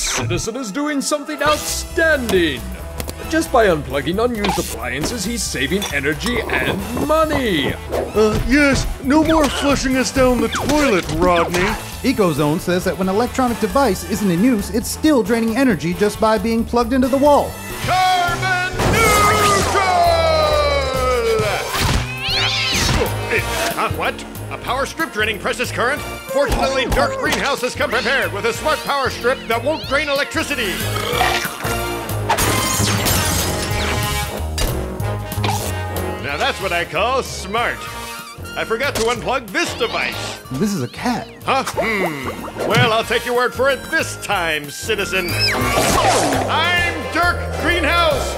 citizen is doing something outstanding. Just by unplugging unused appliances, he's saving energy and money. Yes, no more flushing us down the toilet, Rodney. EcoZone says that when an electronic device isn't in use, it's still draining energy just by being plugged into the wall. Carbon neutral! What? A power strip draining precious current? Fortunately, Dirk Greenhouse has come prepared with a smart power strip that won't drain electricity. Now that's what I call smart. I forgot to unplug this device. This is a cat. Huh? Well, I'll take your word for it this time, citizen. I'm Dirk Greenhouse.